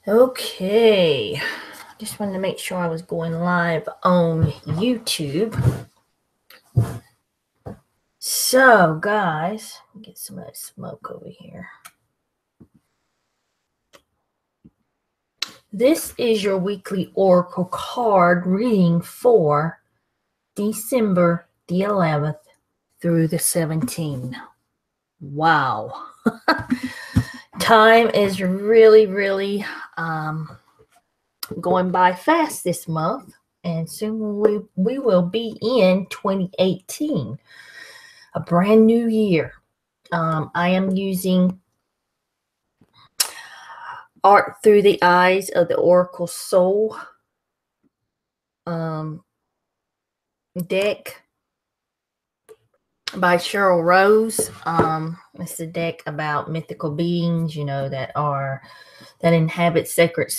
Okay, just wanted to make sure I was going live on YouTube. So, guys, get some of that smoke over here. This is your weekly Oracle card reading for December the 11th through the 17th. Wow. Time is really going by fast this month, and soon we will be in 2018, a brand new year. I am using Art Through the Eyes of the Oracle Soul deck by Cheryl Rose. It's a deck about mythical beings, that inhabit sacred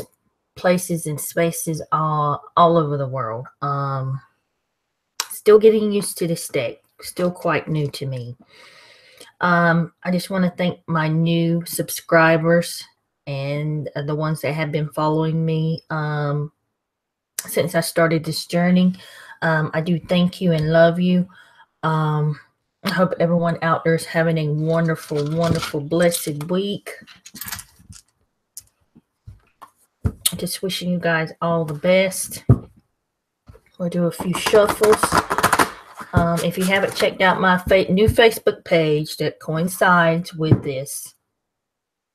places and spaces all over the world. Still getting used to this deck. Still quite new to me. I just want to thank my new subscribers and the ones that have been following me since I started this journey. I do thank you and love you. I hope everyone out there is having a wonderful, blessed week. Just wishing you guys all the best. We'll do a few shuffles. If you haven't checked out my new Facebook page that coincides with this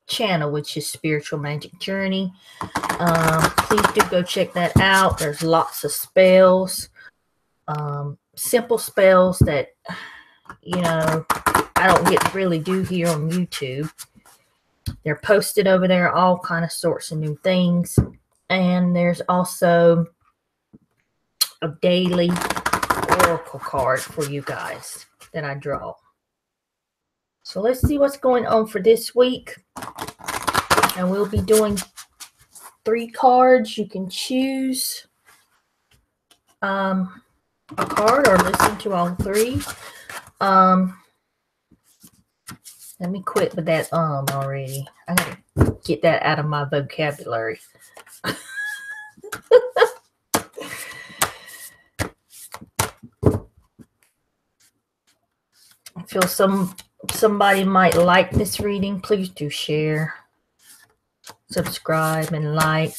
channel, which is Spiritual Magic Journey, please do go check that out. There's lots of spells, simple spells that I don't get to really do here on YouTube. They're posted over there, all kind of sorts of new things. And there's also a daily oracle card for you guys that I draw. So let's see what's going on for this week. And we'll be doing 3 cards. You can choose a card or listen to all 3. Let me quit with that already. I gotta get that out of my vocabulary. I feel somebody might like this reading. Please do share, subscribe, and like.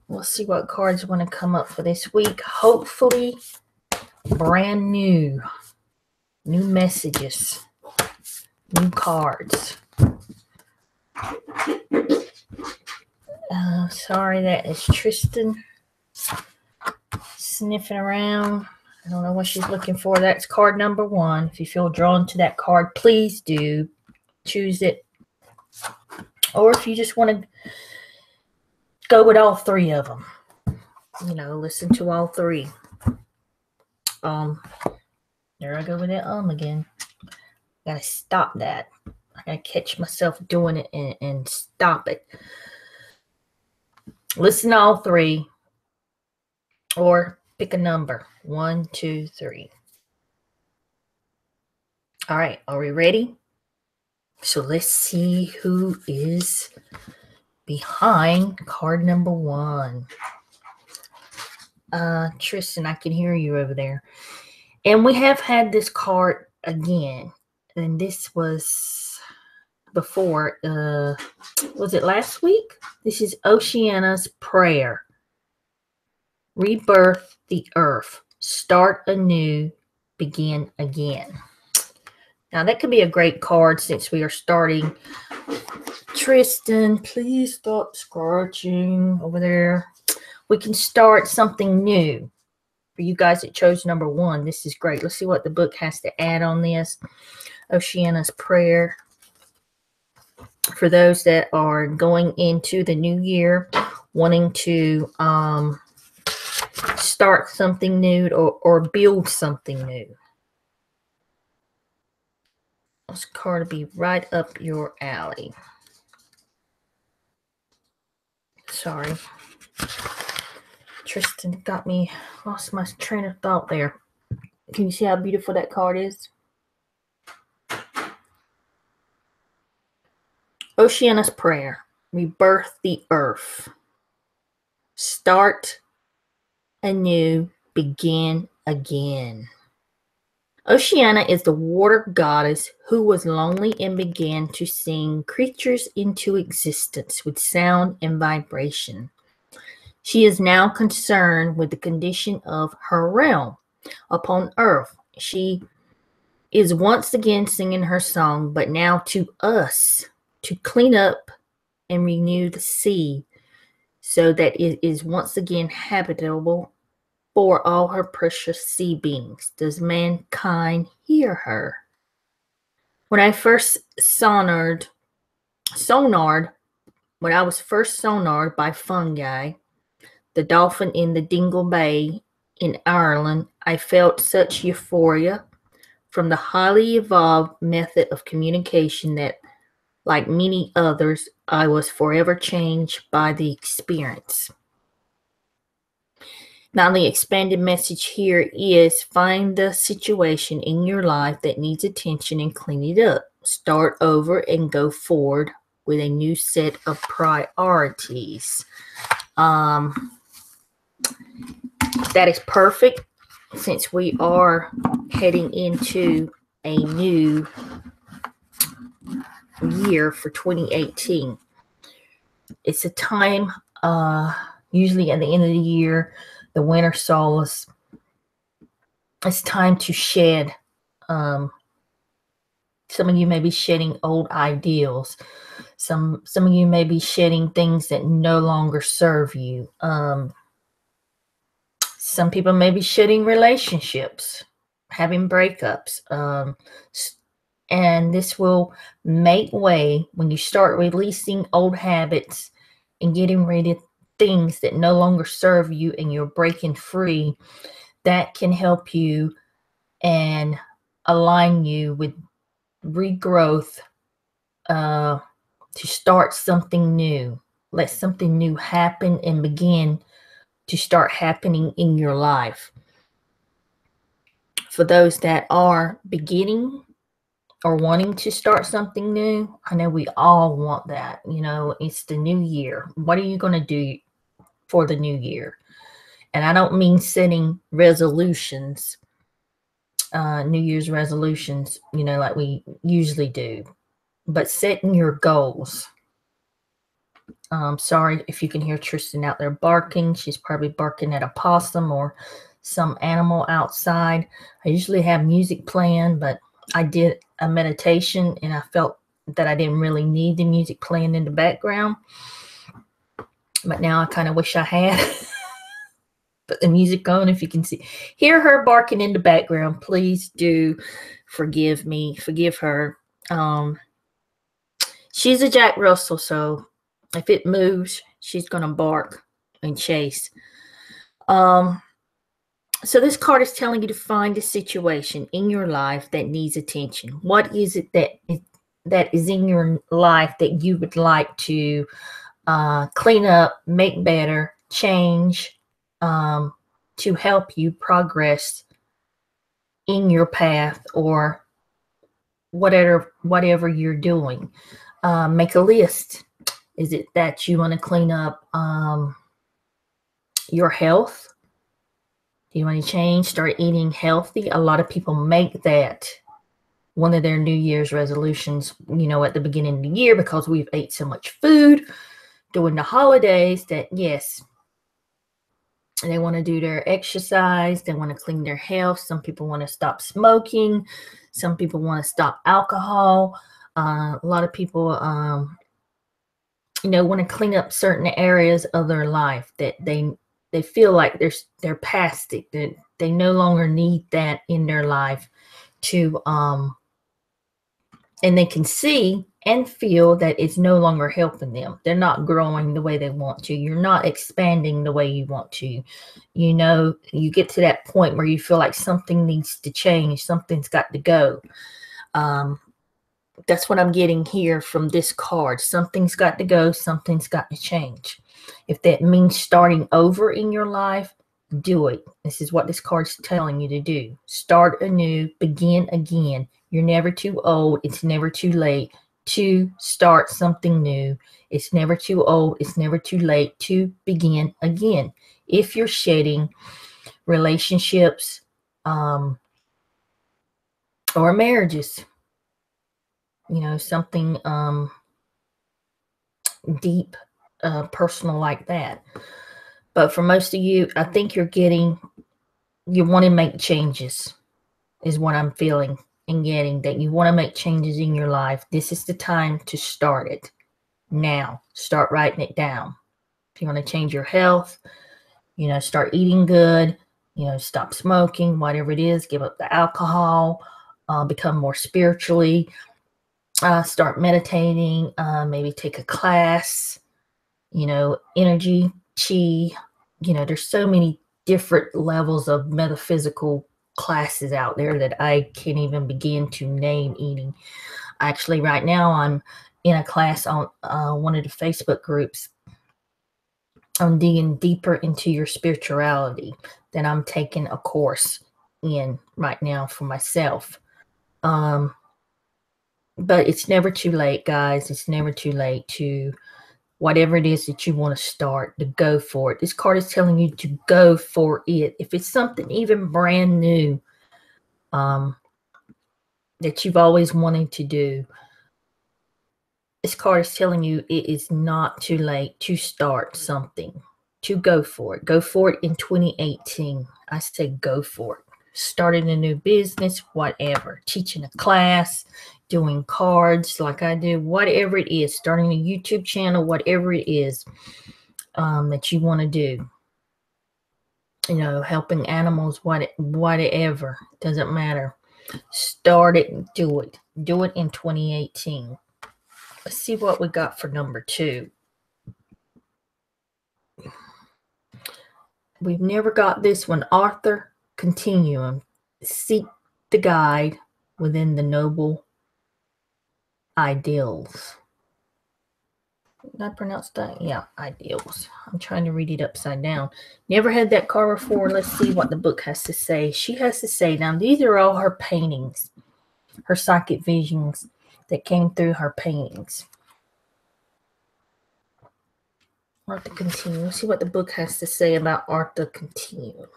We'll see what cards want to come up for this week. Hopefully, brand new messages, new cards. Sorry, that is Tristan sniffing around. I don't know what she's looking for. That's card number 1. If you feel drawn to that card, please do choose it. Or if you just want to go with all 3 of them, listen to all 3. There I go with that again. Gotta stop that. I gotta catch myself doing it and stop it. Listen to all 3, or pick a number. 1, 2, 3. All right, are we ready? So let's see who is behind card number 1. Tristan, I can hear you over there. And we have had this card again. And this was before, was it last week? This is Oceana's Prayer. Rebirth the earth. Start anew. Begin again. Now, that could be a great card since we are starting. Tristan, please stop scratching over there. We can start something new. For you guys that chose number 1, this is great. Let's see what the book has to add on this. Oceana's Prayer. For those that are going into the new year, wanting to start something new or build something new. This card will be right up your alley. Sorry. Tristan got me, lost my train of thought there. Can you see how beautiful that card is? Oceana's Prayer. rebirth the earth, start anew, begin again. Oceana is the water goddess who was lonely and began to sing creatures into existence with sound and vibration. She is now concerned with the condition of her realm upon earth. She is once again singing her song, but now to us, to clean up and renew the sea so that it is once again habitable for all her precious sea beings. Does mankind hear her? When I first sonared, when I was first sonared by fungi, the dolphin in the Dingle Bay in Ireland, I felt such euphoria from the highly evolved method of communication that, like many others, I was forever changed by the experience. Now, the expanded message here is find the situation in your life that needs attention and clean it up. Start over and go forward with a new set of priorities. That is perfect since we are heading into a new year for 2018. It's a time, usually at the end of the year, the winter solstice, it's time to shed. Some of you may be shedding old ideals. Some of you may be shedding things that no longer serve you. Some people may be shedding relationships, having breakups. And this will make way when you start releasing old habits and getting rid of things that no longer serve you and you're breaking free. That can help you and align you with regrowth, to start something new. Let something new happen and begin to start happening in your life. For those that are beginning or wanting to start something new, I know we all want that. You know, it's the new year. What are you going to do for the new year? And I don't mean setting resolutions, New Year's resolutions, you know, like we usually do, but setting your goals. Sorry if you can hear Tristan out there barking. She's probably barking at a possum or some animal outside. I usually have music playing, but I did a meditation and I felt that I didn't really need the music playing in the background. But now I kind of wish I had put the music on. If you can hear her barking in the background, please do forgive me. Forgive her. She's a Jack Russell, so if it moves, she's going to bark and chase. So this card is telling you to find a situation in your life that needs attention. What is it that is in your life that you would like to clean up, make better, change, to help you progress in your path or whatever you're doing? Make a list. Is it that you want to clean up your health? Do you want to change, start eating healthy? A lot of people make that one of their New Year's resolutions, you know, at the beginning of the year, because we've ate so much food during the holidays that, yes, they want to do their exercise. They want to clean their health. Some people want to stop smoking. Some people want to stop alcohol. A lot of people, you know, want to clean up certain areas of their life that they feel like they're past it, that they no longer need that in their life to, and they can see and feel that it's no longer helping them. They're not growing the way they want to. You're not expanding the way you want to. You know, you get to that point where you feel like something needs to change. Something's got to go. That's what I'm getting here from this card. Something's got to go. Something's got to change. If that means starting over in your life, do it. This is what this card's telling you to do. Start anew. Begin again. You're never too old. It's never too late. to start something new. It's never too old. It's never too late to begin again. If you're shedding relationships or marriages, something deep, personal like that. But for most of you, I think you want to make changes, is what I'm feeling and getting, that you want to make changes in your life. This is the time to start it now. Start writing it down. If you want to change your health, start eating good, stop smoking, whatever it is, give up the alcohol, become more spiritually, start meditating, maybe take a class, energy, chi, there's so many different levels of metaphysical classes out there that I can't even begin to name eating. Actually, right now I'm in a class on one of the Facebook groups on digging deeper into your spirituality that I'm taking a course in right now for myself. But it's never too late, guys. It's never too late to, whatever it is that you want to start, to go for it. This card is telling you to go for it. If it's something even brand new that you've always wanted to do, this card is telling you it is not too late to start something, to go for it. Go for it in 2018. I say go for it. Starting a new business, whatever. Teaching a class, doing cards like I do, whatever it is. Starting a YouTube channel, whatever it is that you want to do. Helping animals, whatever. Doesn't matter. Start it and do it. Do it in 2018. Let's see what we got for number 2. We've never got this one. Author Continuum. Seek the guide within the noble ideals. Did I pronounce that? Yeah, ideals. I'm trying to read it upside down. Never had that card before. Let's see what the book has to say. She has to say, now these are all her paintings, her psychic visions that came through her paintings. Arthur Continuum. Let's see what the book has to say about Arthur Continuum.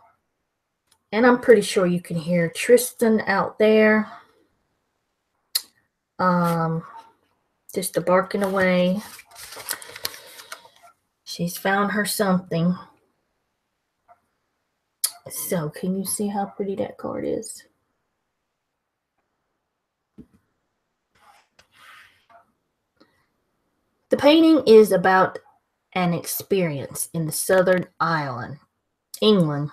And I'm pretty sure you can hear Tristan out there. Just barking away. She's found her something. So, can you see how pretty that card is? The painting is about an experience in the southern England,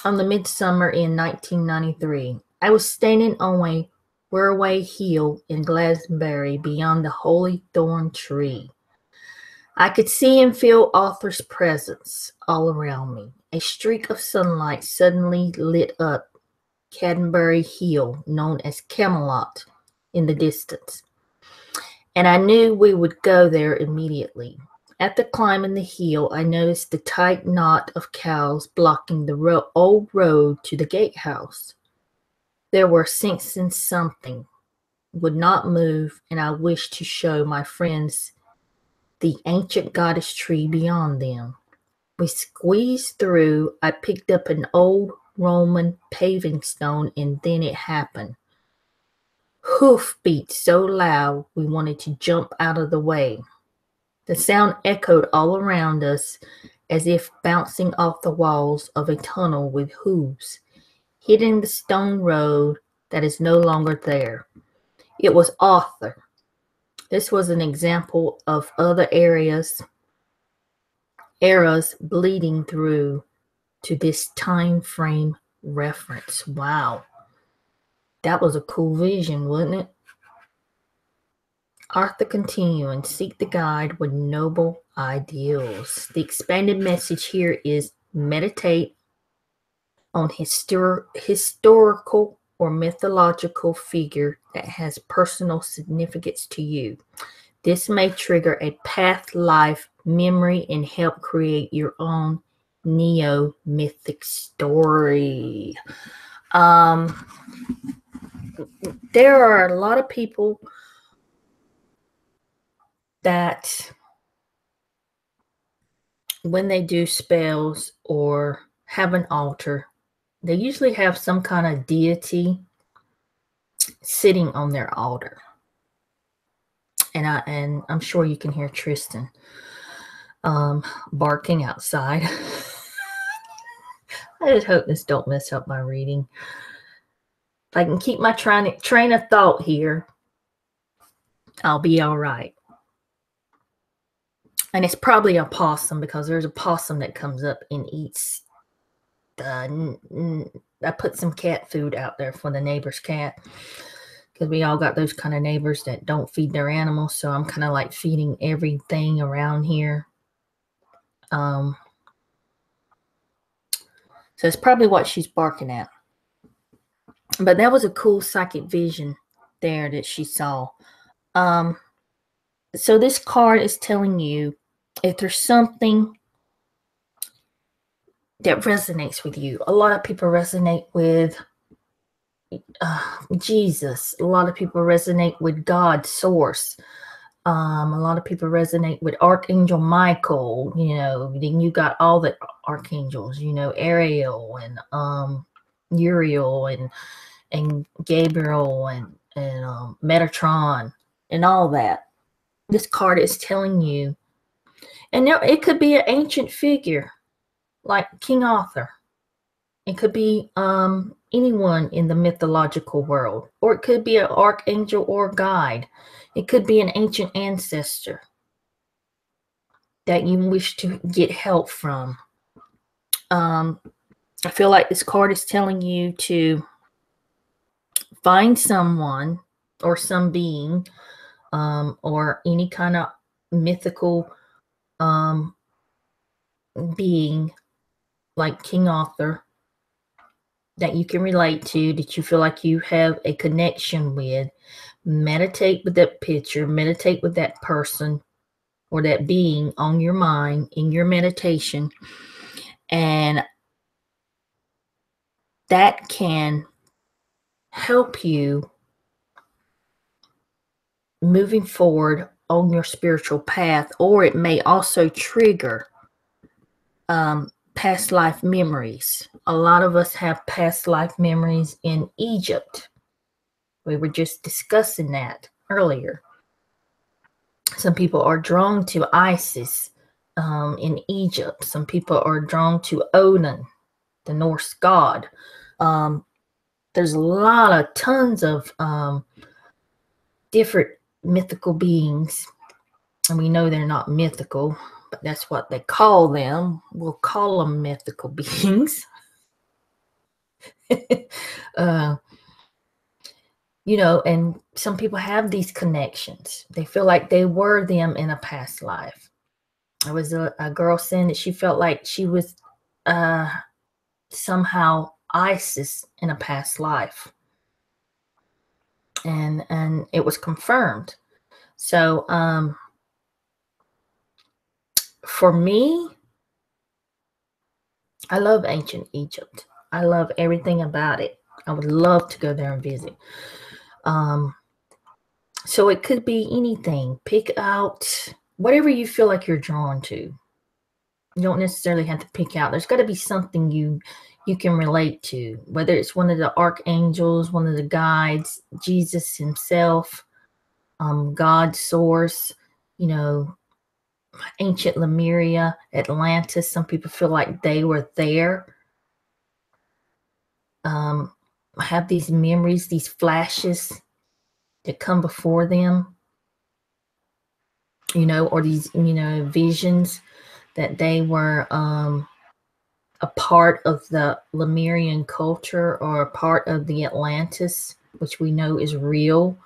on the midsummer in 1993. I was standing on a Wearway Hill in Glastonbury beyond the holy thorn tree. I could see and feel Arthur's presence all around me. A streak of sunlight suddenly lit up Canterbury Hill, known as Camelot, in the distance, and I knew we would go there immediately. After climbing the hill, I noticed the tight knot of cows blocking the old road to the gatehouse. There were sensing something would not move, and I wished to show my friends the ancient goddess tree beyond them. We squeezed through. I picked up an old Roman paving stone, and then it happened. Hoof beat so loud we wanted to jump out of the way. The sound echoed all around us as if bouncing off the walls of a tunnel with hooves, hitting the stone road that is no longer there. It was Arthur. This was an example of other eras bleeding through to this time frame reference. Wow. That was a cool vision, wasn't it? Arthur Continuum, seek the guide with noble ideals. The expanded message here is meditate on historical or mythological figure that has personal significance to you. This may trigger a past life memory and help create your own neo-mythic story. There are a lot of people that when they do spells or have an altar, they usually have some kind of deity sitting on their altar. And I'm sure you can hear Tristan barking outside. I just hope this don't mess up my reading. If I can keep my train of thought here, I'll be all right. And it's probably a possum, because there's a possum that comes up and eats I put some cat food out there for the neighbor's cat, because we all got those kind of neighbors that don't feed their animals. So I'm kind of like feeding everything around here. So it's probably what she's barking at. But that was a cool psychic vision there that she saw. So this card is telling you, if there's something that resonates with you. A lot of people resonate with Jesus. A lot of people resonate with God, source. A lot of people resonate with Archangel Michael. Then you got all the archangels. Ariel and Uriel and Gabriel and Metatron and all that. This card is telling you, and now it could be an ancient figure like King Arthur. It could be anyone in the mythological world, or it could be an archangel or guide. It could be an ancient ancestor that you wish to get help from. I feel like this card is telling you to find someone or some being or any kind of mythical being like King Arthur that you can relate to, that you feel like you have a connection with. Meditate with that picture, meditate with that person or that being on your mind in your meditation, and that can help you moving forward on your spiritual path, or it may also trigger past life memories. A lot of us have past life memories in Egypt. We were just discussing that earlier. Some people are drawn to Isis in Egypt. Some people are drawn to Odin, the Norse god. There's tons of different mythical beings, and we know they're not mythical, but that's what they call them. We'll call them mythical beings. And some people have these connections. They feel like they were them in a past life. There was a girl saying that she felt like she was somehow Isis in a past life. And it was confirmed. So for me, I love ancient Egypt. I love everything about it. I would love to go there and visit. So it could be anything. Pick out whatever you feel like you're drawn to. You don't necessarily have to pick out. There's got to be something you can relate to, whether it's one of the archangels, one of the guides, Jesus himself, God source, ancient Lemuria, Atlantis. Some people feel like they were there. Have these memories, these flashes that come before them, or these, visions that they were a part of the Lemurian culture or a part of the Atlantis, which we know is real.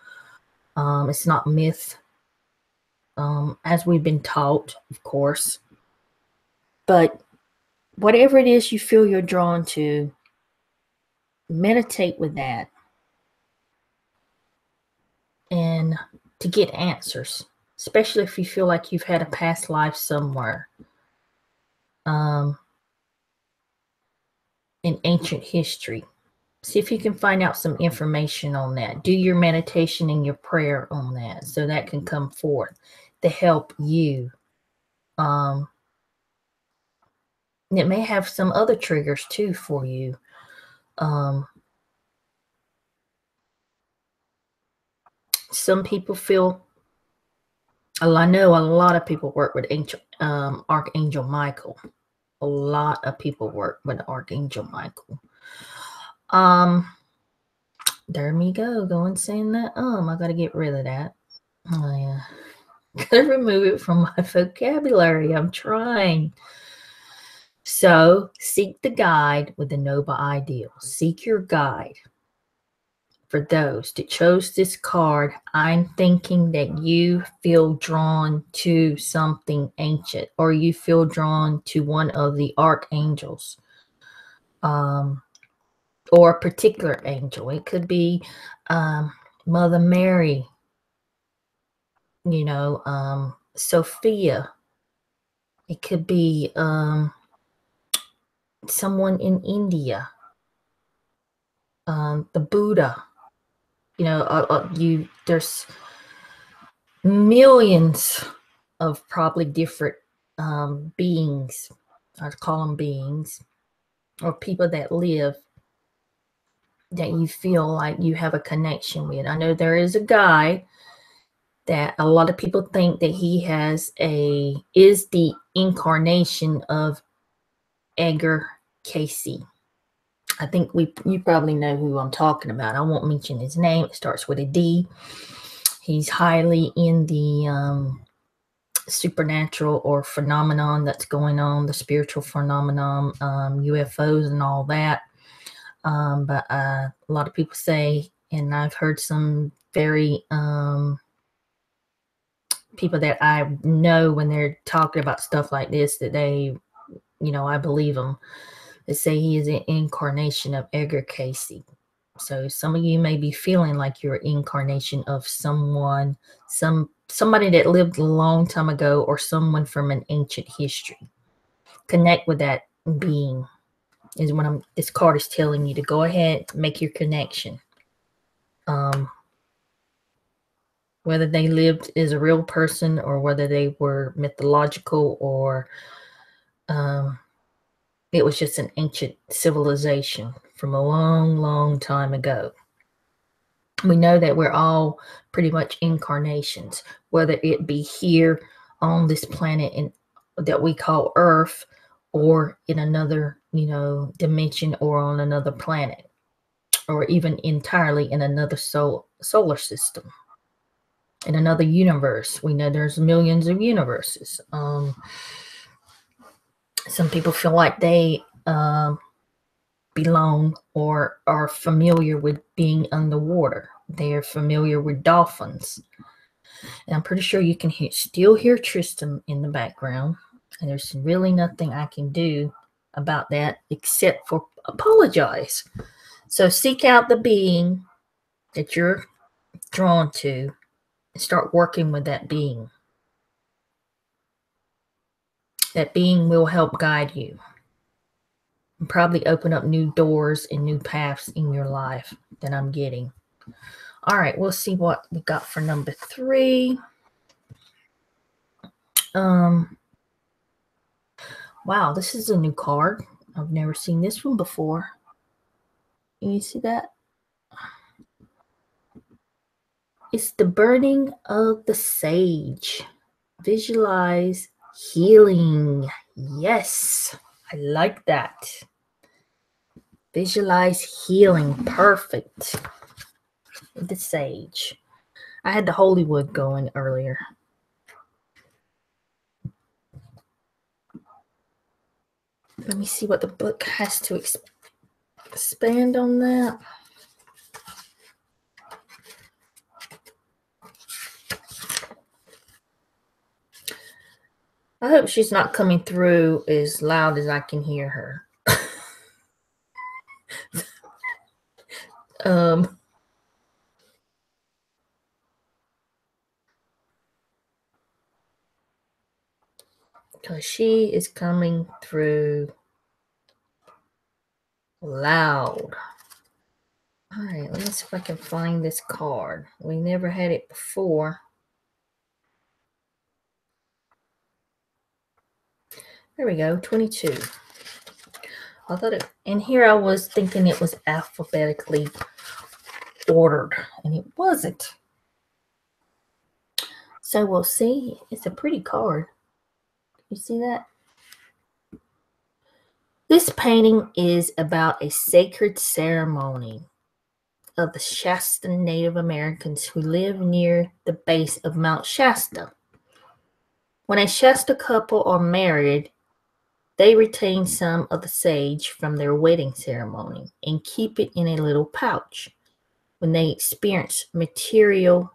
It's not myth, as we've been taught, of course. But whatever it is you feel you're drawn to, meditate with that, and to get answers, especially if you feel like you've had a past life somewhere in ancient history. See if you can find out some information on that. Do your meditation and your prayer on that so that can come forth. to help you. It may have some other triggers too for you. Some people feel, I know a lot of people work with Archangel Michael. A lot of people work with Archangel Michael. There me go, going saying that. I gotta get rid of that. Oh yeah. Gotta remove it from my vocabulary. I'm trying. So seek the guide with the noble ideal. Seek your guide. For those that chose this card, I'm thinking that you feel drawn to something ancient, or you feel drawn to one of the archangels, or a particular angel. It could be Mother Mary, Sophia. It could be someone in India, the Buddha. There's millions of probably different beings. I'd call them beings, or people that live that you feel like you have a connection with. I know there is a guy that a lot of people think that he is the incarnation of Edgar Casey. I think you probably know who I'm talking about. I won't mention his name. It starts with a D. He's highly in the supernatural or phenomenon that's going on, the spiritual phenomenon, UFOs and all that. But a lot of people say, and I've heard some very people that I know when they're talking about stuff like this, that they, I believe them. They say he is an incarnation of Edgar Casey. So some of you may be feeling like you're an incarnation of somebody that lived a long time ago, or someone from an ancient history. Connect with that being is what this card is telling you to go ahead, make your connection. Whether they lived as a real person, or whether they were mythological, or it was just an ancient civilization from a long, long time ago. We know that we're all pretty much incarnations, whether it be here on this planet that we call Earth, or in another, dimension, or on another planet, or even entirely in another solar system, in another universe. We know there's millions of universes. Some people feel like they belong or are familiar with being underwater. They are familiar with dolphins. And I'm pretty sure you can still hear Tristan in the background. And there's really nothing I can do about that except for apologize. So seek out the being that you're drawn to and start working with that being. That being will help guide you and probably open up new doors and new paths in your life that I'm getting. All right, we'll see what we got for number 3. Wow, this is a new card. I've never seen this one before. Can you see that? It's the burning of the sage. Visualize healing. Yes, I like that. Visualize healing. Perfect. The sage. I had the holy wood going earlier. Let me see what the book has to expand on that. I hope she's not coming through as loud as I can hear her. Because she is coming through loud. All right, let me see if I can find this card. We never had it before. There we go, 22. I thought it, and here I was thinking it was alphabetically ordered, and it wasn't. So we'll see. It's a pretty card. You see that? This painting is about a sacred ceremony of the Shasta Native Americans who live near the base of Mount Shasta. When a Shasta couple are married, they retain some of the sage from their wedding ceremony and keep it in a little pouch. When they experience marital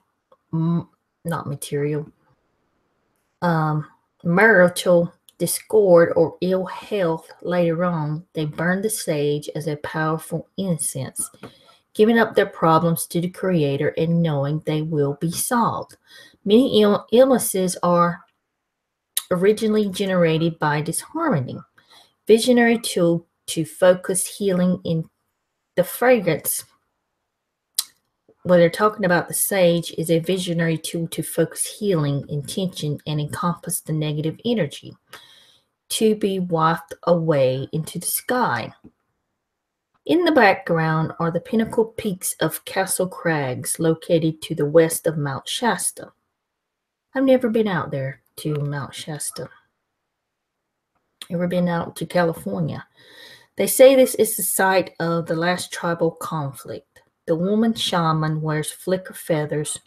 discord or ill health later on, they burn the sage as a powerful incense, giving up their problems to the Creator and knowing they will be solved. Many illnesses are originally generated by disharmony. Visionary tool to focus healing in the fragrance. What they're talking about, the sage is a visionary tool to focus healing, intention, and encompass the negative energy to be wafted away into the sky. In the background are the pinnacle peaks of Castle Crags located to the west of Mount Shasta. I've never been out there to Mount Shasta. Ever been out to California? They say this is the site of the last tribal conflict. The woman shaman wears flicker feathers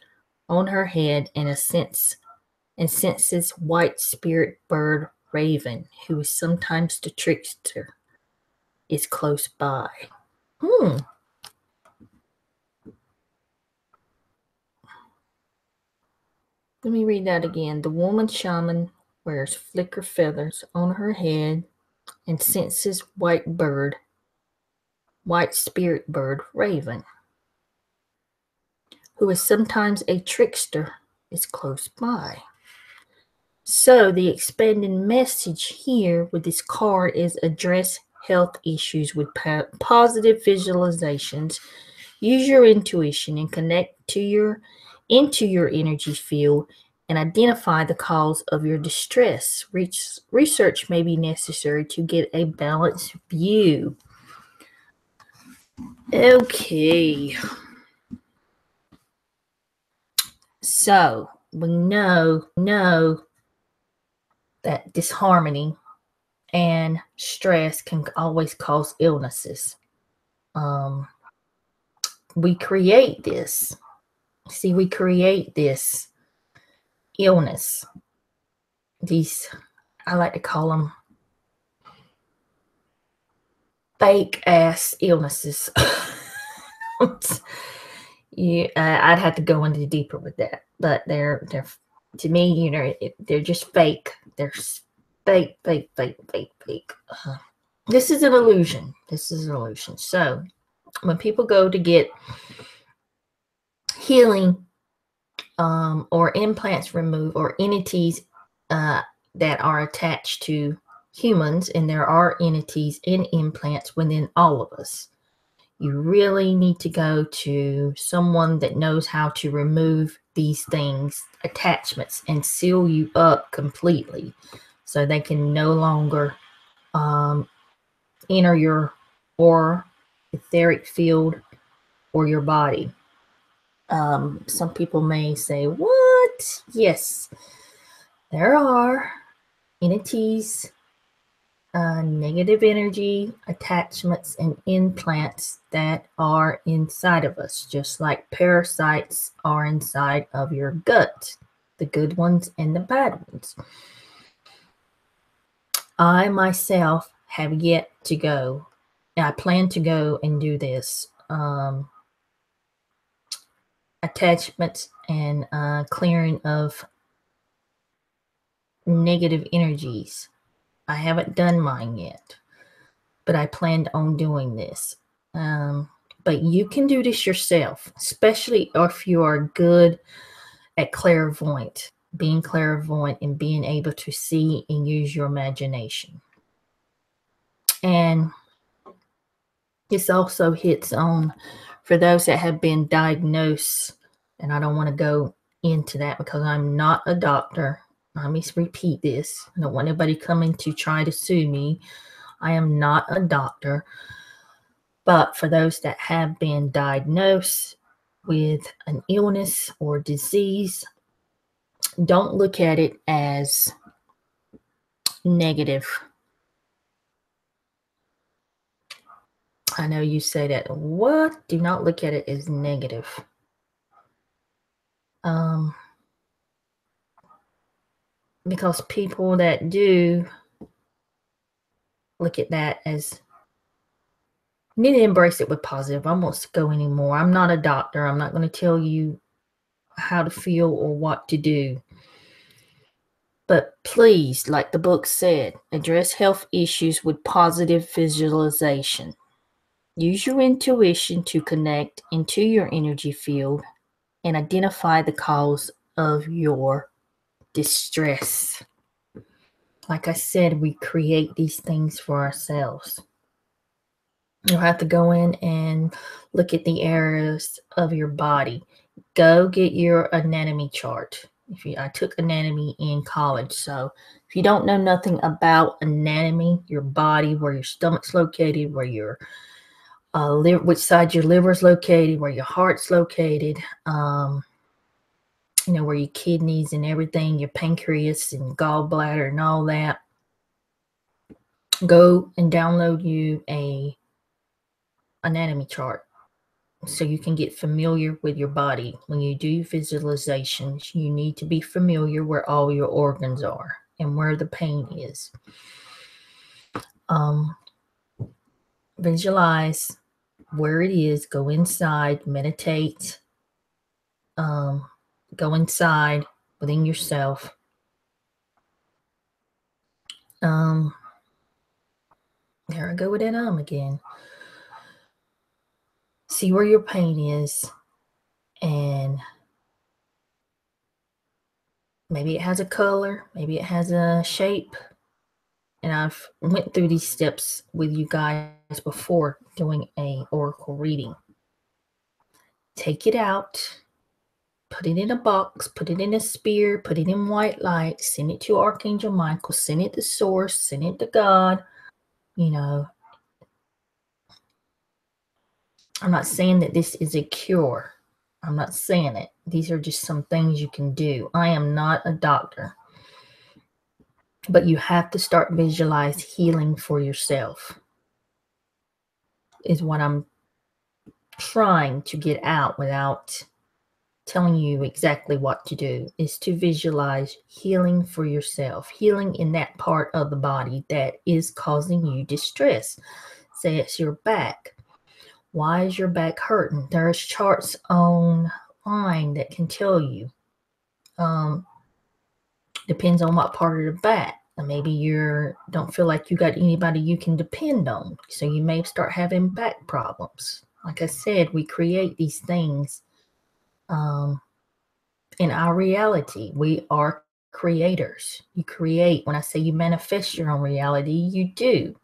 on her head and senses white spirit bird raven, who is sometimes the trickster, is close by. Let me read that again. The woman shaman wears flicker feathers on her head and senses white spirit bird raven, who is sometimes a trickster, is close by. So the expanded message here with this card is address health issues with positive visualizations. Use your intuition and connect into your energy field and identify the cause of your distress. Research may be necessary to get a balanced view. Okay. So we know that disharmony and stress can always cause illnesses. We create this. See, we create this illness. These, I like to call them fake ass illnesses. Yeah, I'd have to go into deeper with that, but they're to me, they're just fake. They're fake. This is an illusion. So when people go to get healing or implants removed or entities that are attached to humans, and there are entities in implants within all of us, you really need to go to someone that knows how to remove these things, attachments, and seal you up completely so they can no longer enter your aura, etheric field, or your body. Some people may say, what? Yes, there are entities, negative energy, attachments, and implants that are inside of us, just like parasites are inside of your gut, the good ones and the bad ones. I myself have yet to go. I plan to go and do this. Attachments and clearing of negative energies. I haven't done mine yet, but I planned on doing this. But you can do this yourself, especially if you are good at being clairvoyant and being able to see and use your imagination. And this also hits on for those that have been diagnosed, and I don't want to go into that because I'm not a doctor. let me repeat this. I don't want anybody coming to try to sue me. I am not a doctor. But for those that have been diagnosed with an illness or disease, don't look at it as negative. I know you say that. What? Do not look at it as negative. Because people that do look at that as, you need to embrace it with positive. I won't go anymore. I'm not a doctor. I'm not going to tell you how to feel or what to do. But please, like the book said, address health issues with positive visualization. Use your intuition to connect into your energy field and identify the cause of your distress. Like I said, we create these things for ourselves. You'll have to go in and look at the areas of your body. Go get your anatomy chart. I took anatomy in college, so if you don't know nothing about anatomy, your body, where your stomach's located, where your which side your liver's located, where your heart's located, where your kidneys and everything, your pancreas and gallbladder and all that, go and download you a anatomy chart so you can get familiar with your body. When you do visualizations, you need to be familiar where all your organs are and where the pain is. Visualize where it is. Go inside, meditate. Go inside within yourself. There I go with that again. See where your pain is, and maybe it has a color, maybe it has a shape. And I've went through these steps with you guys before doing a oracle reading. Take it out, put it in a box, put it in a spear, put it in white light, send it to Archangel Michael, send it to Source, send it to God. I'm not saying that this is a cure. I'm not saying it. These are just some things you can do. I am not a doctor. But you have to start visualize healing for yourself, is what I'm trying to get out without telling you exactly what to do, is to visualize healing for yourself, healing in that part of the body that is causing you distress. Say it's your back. Why is your back hurting? There's charts online that can tell you. Depends on what part of the back. Maybe you don't feel like you got anybody you can depend on, so you may start having back problems. Like I said, we create these things in our reality. We are creators. You create. When I say you manifest your own reality, you do.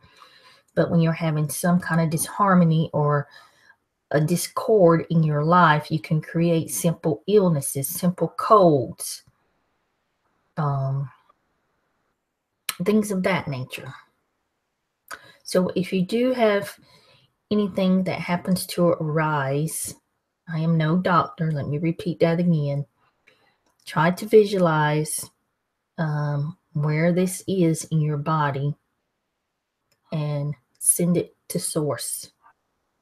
But when you're having some kind of disharmony or a discord in your life, you can create simple illnesses, simple colds, things of that nature. So if you do have anything that happens to arise, I am no doctor. Let me repeat that again. Try to visualize where this is in your body and send it to Source.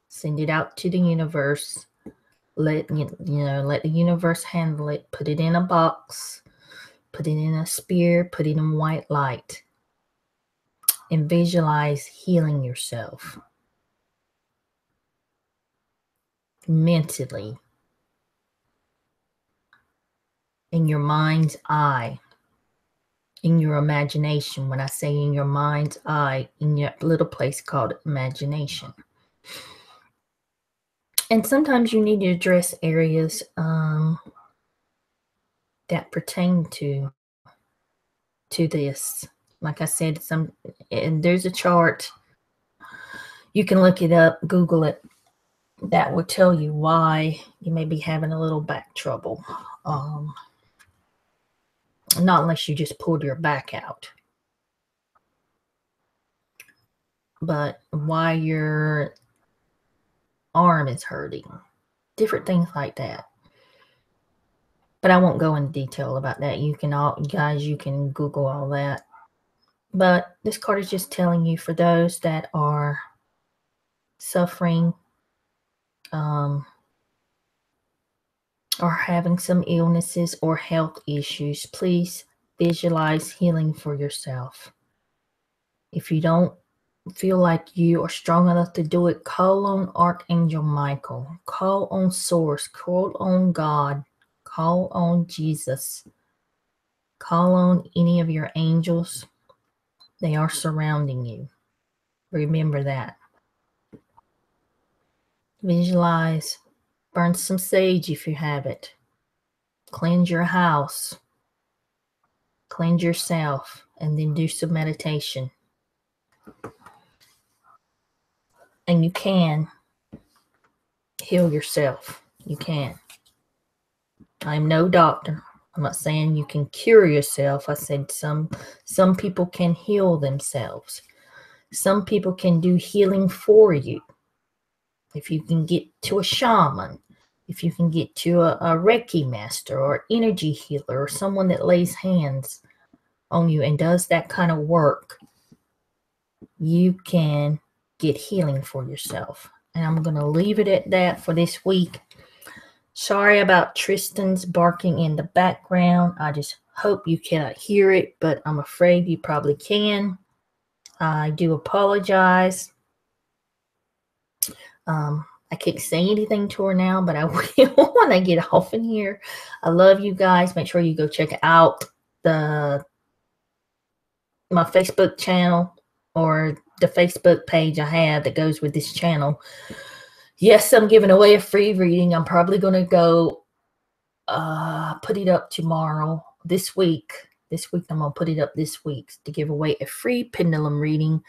Send it out to the universe. Let the universe handle it. Put it in a box. Put it in a spear. Put it in white light. And visualize healing yourself mentally, in your mind's eye, in your imagination. When I say in your mind's eye, in your little place called imagination. And sometimes you need to address areas that pertain to this. Like I said, and there's a chart. You can look it up, Google it. That will tell you why you may be having a little back trouble. Not unless you just pulled your back out. But why your arm is hurting. Different things like that. But I won't go into detail about that. You can all, guys, you can Google all that. But this card is just telling you, for those that are suffering, or having some illnesses or health issues, please visualize healing for yourself. If you don't feel like you are strong enough to do it, call on Archangel Michael, call on Source, call on God, call on Jesus, call on any of your angels. They are surrounding you. Remember that. Visualize, burn some sage if you have it. Cleanse your house, cleanse yourself, and then do some meditation. And you can heal yourself. You can. I'm no doctor. I'm not saying you can cure yourself. I said some people can heal themselves. Some people can do healing for you. If you can get to a shaman, if you can get to a Reiki master or energy healer or someone that lays hands on you and does that kind of work, you can get healing for yourself. And I'm going to leave it at that for this week. Sorry about Tristan's barking in the background. I just hope you cannot hear it, but I'm afraid you probably can. I do apologize. I can't say anything to her now, but I will when I get off in here. I love you guys. Make sure you go check out my Facebook channel or the Facebook page I have that goes with this channel. Yes, I'm giving away a free reading. I'm probably going to go put it up tomorrow. This week I'm going to put it up this week to give away a free pendulum reading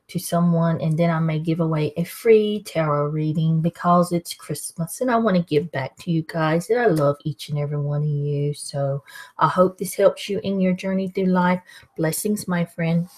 to someone, and then I may give away a free tarot reading because it's Christmas and I want to give back to you guys, and I love each and every one of you. So I hope this helps you in your journey through life. Blessings, my friend.